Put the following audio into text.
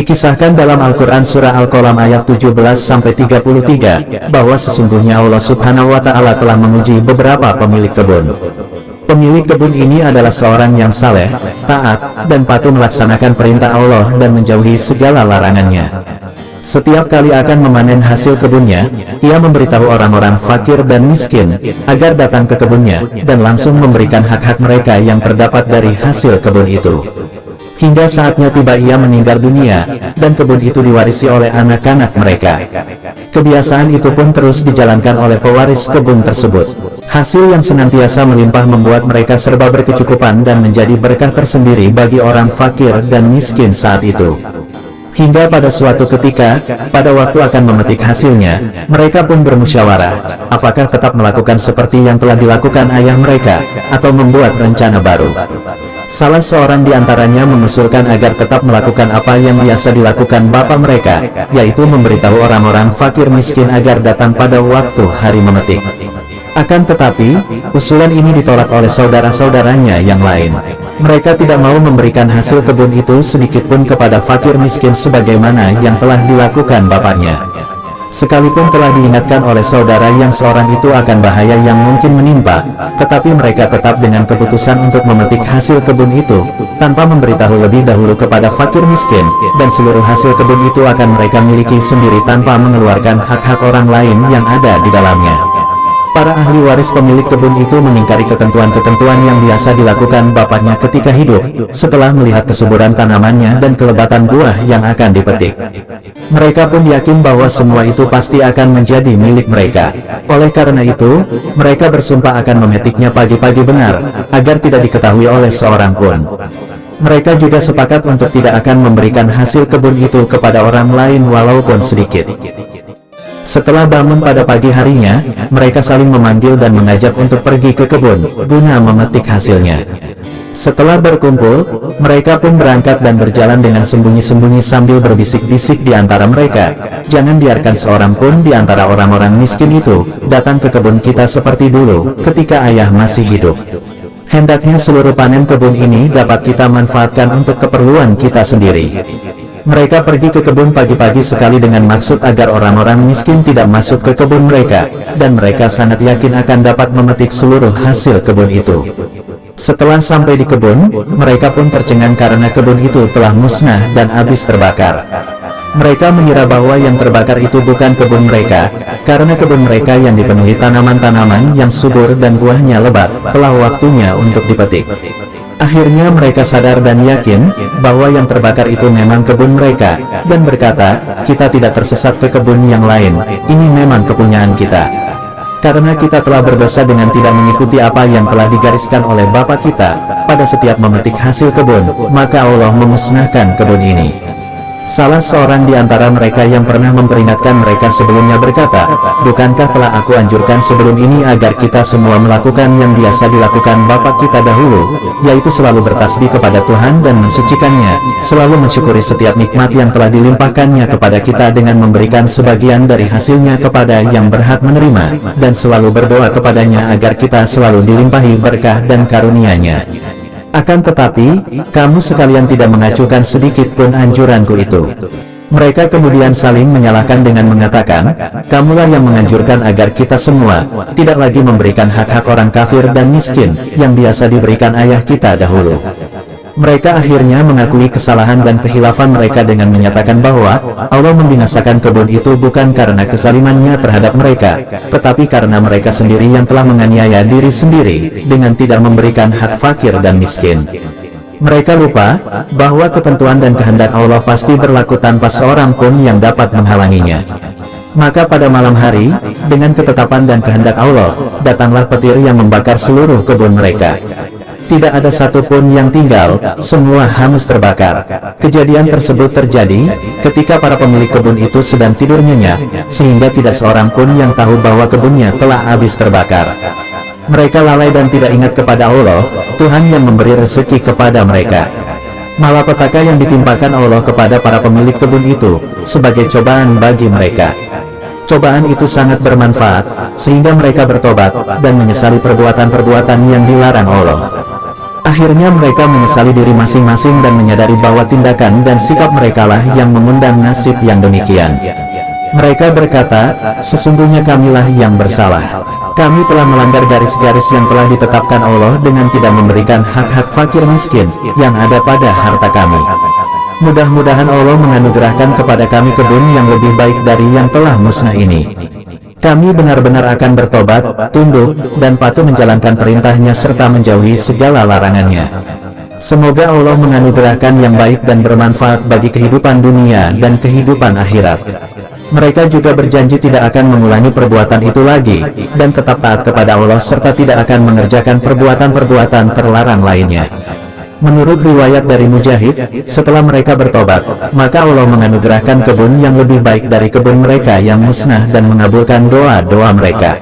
Dikisahkan dalam Al-Quran Surah Al-Qalam ayat 17-33, bahwa sesungguhnya Allah Subhanahu wa Ta'ala telah menguji beberapa pemilik kebun. Pemilik kebun ini adalah seorang yang saleh, taat, dan patuh melaksanakan perintah Allah dan menjauhi segala larangannya. Setiap kali akan memanen hasil kebunnya, ia memberitahu orang-orang fakir dan miskin agar datang ke kebunnya dan langsung memberikan hak-hak mereka yang terdapat dari hasil kebun itu. Hingga saatnya tiba ia meninggal dunia, dan kebun itu diwarisi oleh anak-anak mereka. Kebiasaan itu pun terus dijalankan oleh pewaris kebun tersebut. Hasil yang senantiasa melimpah membuat mereka serba berkecukupan dan menjadi berkah tersendiri bagi orang fakir dan miskin saat itu. Hingga pada suatu ketika, pada waktu akan memetik hasilnya, mereka pun bermusyawarah, apakah tetap melakukan seperti yang telah dilakukan ayah mereka, atau membuat rencana baru. Salah seorang di antaranya mengusulkan agar tetap melakukan apa yang biasa dilakukan bapak mereka, yaitu memberitahu orang-orang fakir miskin agar datang pada waktu hari memetik. Akan tetapi, usulan ini ditolak oleh saudara-saudaranya yang lain. Mereka tidak mau memberikan hasil kebun itu sedikitpun kepada fakir miskin sebagaimana yang telah dilakukan bapaknya. Sekalipun telah diingatkan oleh saudara yang seorang itu akan bahaya yang mungkin menimpa, tetapi mereka tetap dengan keputusan untuk memetik hasil kebun itu, tanpa memberitahu lebih dahulu kepada fakir miskin, dan seluruh hasil kebun itu akan mereka miliki sendiri tanpa mengeluarkan hak-hak orang lain yang ada di dalamnya. Para ahli waris pemilik kebun itu mengingkari ketentuan-ketentuan yang biasa dilakukan bapaknya ketika hidup, setelah melihat kesuburan tanamannya dan kelebatan buah yang akan dipetik. Mereka pun yakin bahwa semua itu pasti akan menjadi milik mereka. Oleh karena itu, mereka bersumpah akan memetiknya pagi-pagi benar, agar tidak diketahui oleh seorang pun. Mereka juga sepakat untuk tidak akan memberikan hasil kebun itu kepada orang lain walaupun sedikit. Setelah bangun pada pagi harinya, mereka saling memanggil dan mengajak untuk pergi ke kebun, guna memetik hasilnya. Setelah berkumpul, mereka pun berangkat dan berjalan dengan sembunyi-sembunyi sambil berbisik-bisik di antara mereka. Jangan biarkan seorang pun di antara orang-orang miskin itu datang ke kebun kita seperti dulu, ketika ayah masih hidup. Hendaknya seluruh panen kebun ini dapat kita manfaatkan untuk keperluan kita sendiri. Mereka pergi ke kebun pagi-pagi sekali dengan maksud agar orang-orang miskin tidak masuk ke kebun mereka, dan mereka sangat yakin akan dapat memetik seluruh hasil kebun itu. Setelah sampai di kebun, mereka pun tercengang karena kebun itu telah musnah dan habis terbakar. Mereka mengira bahwa yang terbakar itu bukan kebun mereka, karena kebun mereka yang dipenuhi tanaman-tanaman yang subur dan buahnya lebat, telah waktunya untuk dipetik. Akhirnya mereka sadar dan yakin bahwa yang terbakar itu memang kebun mereka, dan berkata, kita tidak tersesat ke kebun yang lain, ini memang kepunyaan kita. Karena kita telah berdosa dengan tidak mengikuti apa yang telah digariskan oleh Bapa kita, pada setiap memetik hasil kebun, maka Allah memusnahkan kebun ini. Salah seorang di antara mereka yang pernah memperingatkan mereka sebelumnya berkata, bukankah telah aku anjurkan sebelum ini agar kita semua melakukan yang biasa dilakukan bapak kita dahulu, yaitu selalu bertasbih kepada Tuhan dan mensucikannya, selalu mensyukuri setiap nikmat yang telah dilimpahkannya kepada kita dengan memberikan sebagian dari hasilnya kepada yang berhak menerima, dan selalu berdoa kepadanya agar kita selalu dilimpahi berkah dan karunia-Nya. Akan tetapi, kamu sekalian tidak mengacuhkan sedikit pun anjuranku itu. Mereka kemudian saling menyalahkan dengan mengatakan, kamulah yang menganjurkan agar kita semua tidak lagi memberikan hak-hak orang kafir dan miskin yang biasa diberikan ayah kita dahulu. Mereka akhirnya mengakui kesalahan dan kehilafan mereka dengan menyatakan bahwa Allah membinasakan kebun itu bukan karena kezalimannya terhadap mereka, tetapi karena mereka sendiri yang telah menganiaya diri sendiri dengan tidak memberikan hak fakir dan miskin. Mereka lupa bahwa ketentuan dan kehendak Allah pasti berlaku tanpa seorang pun yang dapat menghalanginya. Maka pada malam hari, dengan ketetapan dan kehendak Allah, datanglah petir yang membakar seluruh kebun mereka. Tidak ada satupun yang tinggal, semua hangus terbakar. Kejadian tersebut terjadi ketika para pemilik kebun itu sedang tidur nyenyak, sehingga tidak seorang pun yang tahu bahwa kebunnya telah habis terbakar. Mereka lalai dan tidak ingat kepada Allah, Tuhan yang memberi rezeki kepada mereka. Malapetaka yang ditimpakan Allah kepada para pemilik kebun itu, sebagai cobaan bagi mereka. Cobaan itu sangat bermanfaat, sehingga mereka bertobat, dan menyesali perbuatan-perbuatan yang dilarang Allah. Akhirnya mereka menyesali diri masing-masing dan menyadari bahwa tindakan dan sikap merekalah yang mengundang nasib yang demikian. Mereka berkata, sesungguhnya kamilah yang bersalah. Kami telah melanggar garis-garis yang telah ditetapkan Allah dengan tidak memberikan hak-hak fakir miskin yang ada pada harta kami. Mudah-mudahan Allah menganugerahkan kepada kami kebun yang lebih baik dari yang telah musnah ini. Kami benar-benar akan bertobat, tunduk, dan patuh menjalankan perintahnya serta menjauhi segala larangannya. Semoga Allah menganugerahkan yang baik dan bermanfaat bagi kehidupan dunia dan kehidupan akhirat. Mereka juga berjanji tidak akan mengulangi perbuatan itu lagi, dan tetap taat kepada Allah serta tidak akan mengerjakan perbuatan-perbuatan terlarang lainnya. Menurut riwayat dari Mujahid, setelah mereka bertobat, maka Allah menganugerahkan kebun yang lebih baik dari kebun mereka yang musnah dan mengabulkan doa-doa mereka.